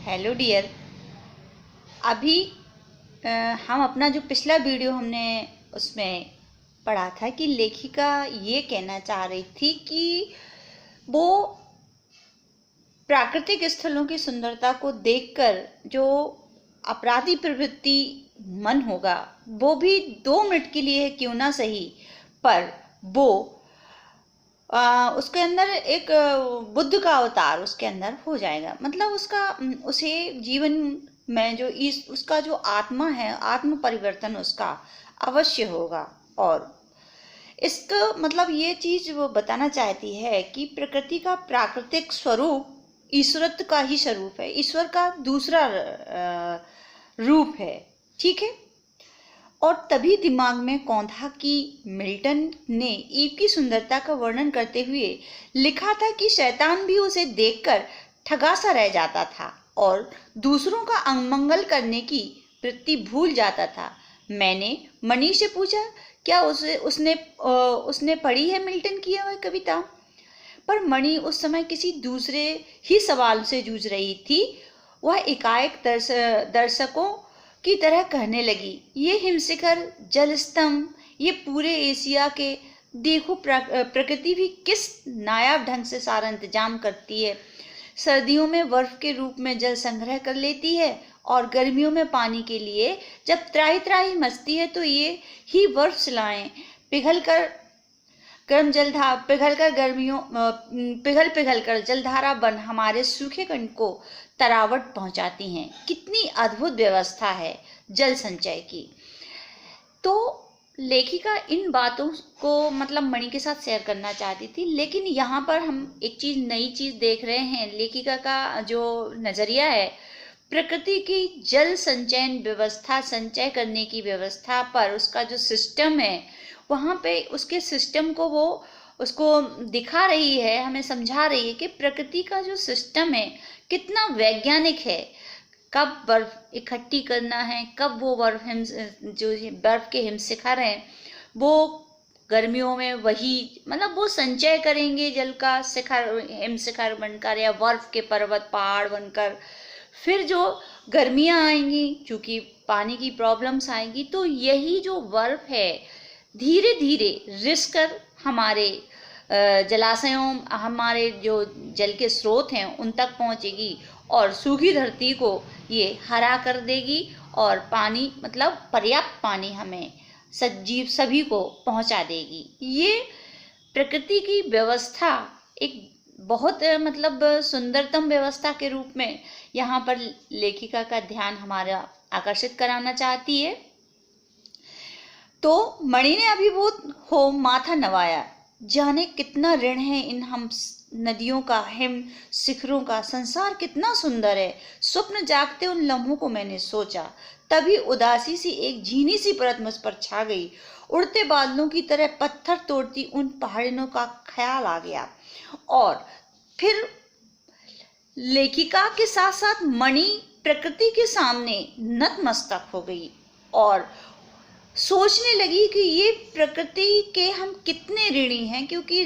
Hello dear. अभी हम अपना जो पिछला वीडियो हमने उसमें पढ़ा था कि लेखिका ये कहना चाह रही थी कि वो प्राकृतिक स्थलों की सुंदरता को देखकर जो अपराधी प्रवृत्ति मन होगा वो भी 2 मिनट के लिए क्यों ना सही, पर वो उसके अंदर एक बुद्ध का अवतार उसके अंदर हो जाएगा। मतलब उसे जीवन में जो उसका जो आत्मा है, आत्म परिवर्तन उसका अवश्य होगा। और इसका मतलब ये चीज वो बताना चाहती है कि प्रकृति का प्राकृतिक स्वरूप ईश्वरत्व का ही स्वरूप है, ईश्वर का दूसरा रूप है। ठीक है। और तभी दिमाग में कौंधा कि मिल्टन ने ईव की सुंदरता का वर्णन करते हुए लिखा था कि शैतान भी उसे देखकर ठगा सा रह जाता था और दूसरों का अमंगल करने की वृत्ति भूल जाता था। मैंने मनीष से पूछा, क्या उसने पढ़ी है मिल्टन की यह कविता? पर मणि उस समय किसी दूसरे ही सवाल से जूझ रही थी। वह एकाएक दर्शकों की तरह कहने लगी, ये हिमशिखर, जलस्तंभ, ये पूरे एशिया के देखो, प्रकृति भी किस नायाब ढंग से सारा इंतजाम करती है। सर्दियों में बर्फ के रूप में जल संग्रह कर लेती है और गर्मियों में पानी के लिए जब त्राही त्राही मचती है तो ये ही बर्फ शिलाएं पिघल कर जलधारा बन हमारे सूखे कंठ को तरावट पहुंचाती हैं। कितनी अद्भुत व्यवस्था है जल संचय की। तो लेखिका इन बातों को मतलब मणि के साथ शेयर करना चाहती थी, लेकिन यहाँ पर हम एक नई चीज देख रहे हैं। लेखिका का जो नजरिया है प्रकृति की जल संचयन व्यवस्था, संचय करने की व्यवस्था पर, उसका जो सिस्टम है वहाँ पे उसके सिस्टम को वो उसको दिखा रही है, हमें समझा रही है कि प्रकृति का जो सिस्टम है कितना वैज्ञानिक है। कब बर्फ इकट्ठी करना है, कब वो बर्फ के हिमशिखर हैं वो गर्मियों में वही मतलब वो संचय करेंगे जल का हिमशिखर बनकर या बर्फ के पर्वत पहाड़ बनकर। फिर जो गर्मियाँ आएंगी, चूंकि पानी की प्रॉब्लम्स आएंगी, तो यही जो बर्फ है धीरे धीरे रिस कर हमारे जलाशयों, हमारे जो जल के स्रोत हैं उन तक पहुंचेगी और सूखी धरती को ये हरा कर देगी और पानी मतलब पर्याप्त पानी हमें सजीव सभी को पहुंचा देगी। ये प्रकृति की व्यवस्था एक बहुत मतलब सुंदरतम व्यवस्था के रूप में यहाँ पर लेखिका का ध्यान हमारा आकर्षित कराना चाहती है। तो मणि ने अभिभूत हो माथा नवाया, जाने कितना ऋण है इन हम नदियों का, हिम शिखरों का। संसार कितना सुंदर है। स्वप्न जागते उन लम्हों को मैंने सोचा, तभी उदासी सी एक झीनी सी परत मुझ पर छा गई। उड़ते बादलों की तरह पत्थर तोड़ती उन पहाड़ियों का ख्याल आ गया। और फिर लेखिका के साथ साथ मणि प्रकृति के सामने नतमस्तक हो गई और सोचने लगी कि ये प्रकृति के हम कितने ऋणी हैं। क्योंकि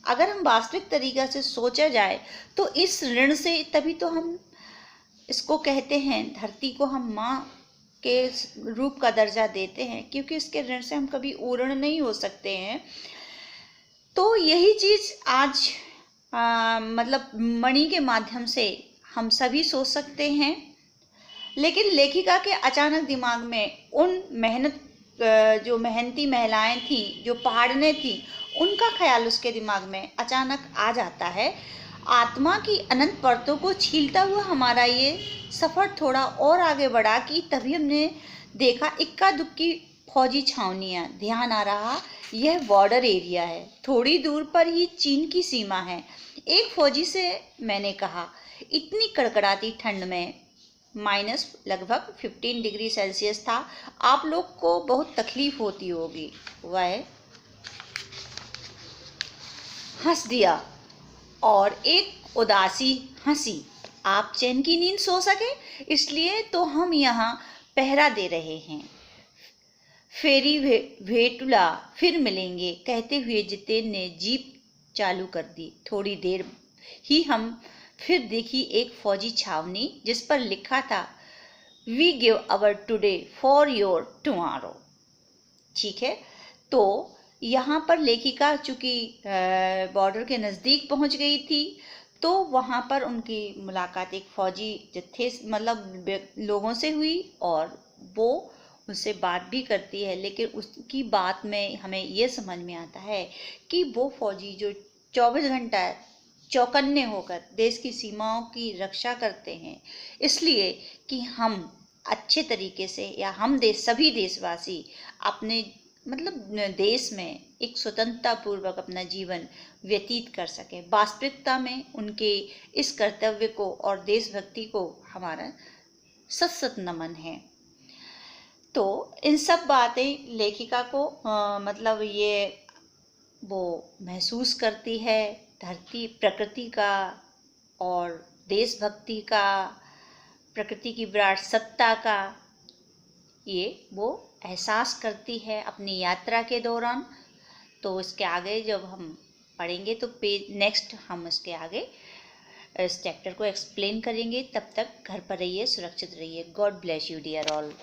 अगर हम वास्तविक तरीका से सोचा जाए तो इस ऋण से तभी तो हम इसको कहते हैं, धरती को हम माँ के रूप का दर्जा देते हैं, क्योंकि इसके ऋण से हम कभी ऊर्ण नहीं हो सकते हैं। तो यही चीज आज मतलब मणि के माध्यम से हम सभी सोच सकते हैं। लेकिन लेखिका के अचानक दिमाग में उन जो मेहनती महिलाएं थी, जो पहाड़ने थी, उनका ख्याल उसके दिमाग में अचानक आ जाता है। आत्मा की अनंत परतों को छीलता हुआ हमारा ये सफ़र थोड़ा और आगे बढ़ा कि तभी हमने देखा इक्का दुक्की फौजी छावनियाँ। ध्यान आ रहा, यह बॉर्डर एरिया है, थोड़ी दूर पर ही चीन की सीमा है। एक फौजी से मैंने कहा, इतनी कड़कड़ाती ठंड में माइनस लगभग 15 डिग्री सेल्सियस था, आप लोग को बहुत तकलीफ होती होगी। वह हंस दिया और एक उदासी हंसी, आप चैन की नींद सो सके इसलिए तो हम यहाँ पहरा दे रहे हैं। फेरी भेटुला, फिर मिलेंगे, कहते हुए जितेन ने जीप चालू कर दी। थोड़ी देर ही हम फिर देखी एक फौजी छावनी जिस पर लिखा था we give our today for your tomorrow. ठीक है, तो यहाँ पर लेखिका चूंकि बॉर्डर के नज़दीक पहुँच गई थी, तो वहाँ पर उनकी मुलाकात एक फौजी जत्थे मतलब लोगों से हुई और वो उससे बात भी करती है। लेकिन उसकी बात में हमें ये समझ में आता है कि वो फौजी जो 24 घंटा चौकन्ने होकर देश की सीमाओं की रक्षा करते हैं, इसलिए कि हम अच्छे तरीके से या हम सभी देशवासी अपने मतलब देश में एक स्वतंत्रता पूर्वक अपना जीवन व्यतीत कर सके। वास्तविकता में उनके इस कर्तव्य को और देशभक्ति को हमारा सत सत नमन है। तो इन सब बातें लेखिका को मतलब ये वो महसूस करती है धरती प्रकृति का और देशभक्ति का, प्रकृति की विराट सत्ता का, ये वो एहसास करती है अपनी यात्रा के दौरान। तो इसके आगे जब हम पढ़ेंगे तो पेज नेक्स्ट हम इसके आगे इस चैप्टर को एक्सप्लेन करेंगे। तब तक घर पर रहिए, सुरक्षित रहिए। God bless you dear all.